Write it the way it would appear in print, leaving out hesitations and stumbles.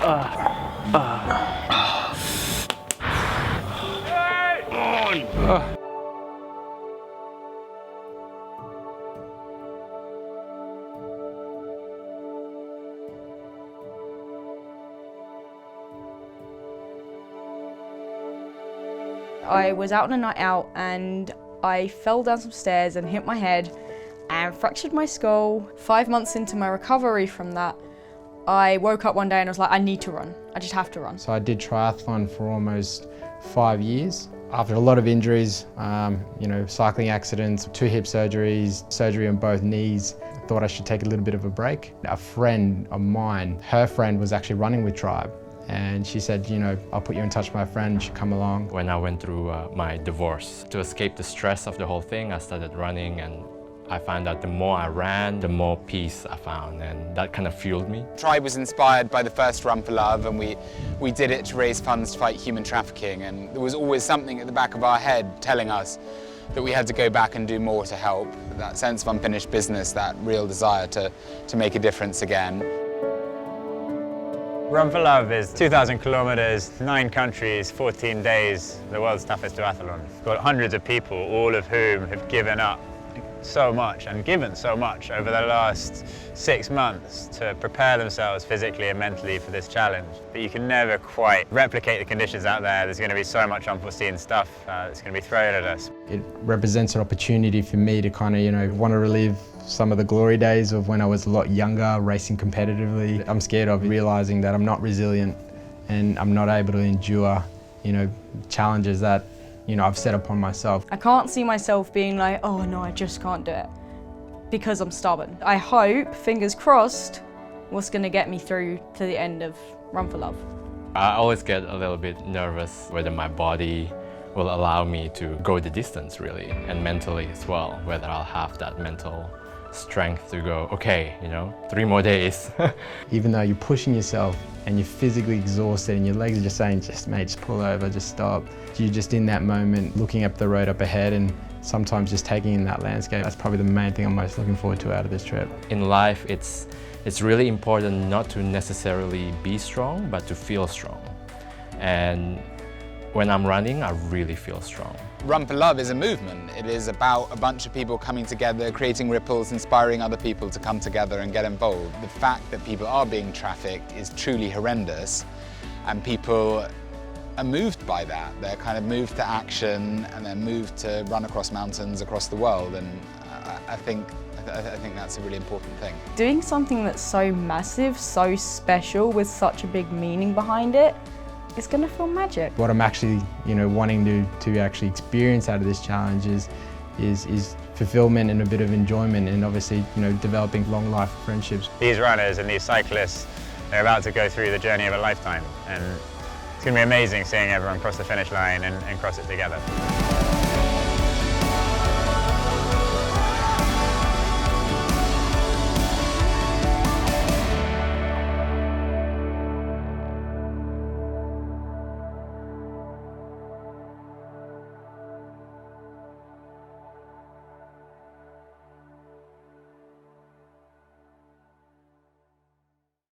I was out on a night out and I fell down some stairs and hit my head and fractured my skull. 5 months into my recovery from that, I woke up one day and I was like, I need to run. I just have to run. So I did triathlon for almost 5 years. After a lot of injuries, cycling accidents, 2 hip surgeries, surgery on both knees, I thought I should take a little bit of a break. A friend of mine, her friend was actually running with Tribe. And she said, I'll put you in touch with my friend, you should come along. When I went through my divorce, to escape the stress of the whole thing, I started running, and I found that the more I ran, the more peace I found, and that kind of fueled me. Tribe was inspired by the first Run for Love, and we did it to raise funds to fight human trafficking, and there was always something at the back of our head telling us that we had to go back and do more to help. That sense of unfinished business, that real desire to make a difference again. Run for Love is 2,000 kilometers, 9 countries, 14 days, the world's toughest duathlon. We've got hundreds of people, all of whom have given up so much and given so much over the last 6 months to prepare themselves physically and mentally for this challenge. But you can never quite replicate the conditions out there. There's going to be so much unforeseen stuff that's going to be thrown at us. It represents an opportunity for me to kind of, want to relive some of the glory days of when I was a lot younger, racing competitively. I'm scared of realizing that I'm not resilient and I'm not able to endure, challenges that, I've set upon myself. I can't see myself being like, oh no, I just can't do it, because I'm stubborn. I hope, fingers crossed, what's gonna get me through to the end of Run for Love. I always get a little bit nervous whether my body will allow me to go the distance, really, and mentally as well, whether I'll have that mental strength to go, okay, 3 more days. Even though you're pushing yourself and you're physically exhausted and your legs are just saying, mate, just pull over, just stop. You're just in that moment, looking up the road up ahead and sometimes just taking in that landscape. That's probably the main thing I'm most looking forward to out of this trip. In life, it's really important not to necessarily be strong, but to feel strong. And when I'm running, I really feel strong. Run for Love is a movement. It is about a bunch of people coming together, creating ripples, inspiring other people to come together and get involved. The fact that people are being trafficked is truly horrendous, and people are moved by that. They're kind of moved to action, and they're moved to run across mountains across the world, and I think that's a really important thing. Doing something that's so massive, so special, with such a big meaning behind it, it's gonna feel magic. What I'm actually, wanting to actually experience out of this challenge is fulfillment and a bit of enjoyment, and obviously, developing long life friendships. These runners and these cyclists, they're about to go through the journey of a lifetime, and it's gonna be amazing seeing everyone cross the finish line and cross it together.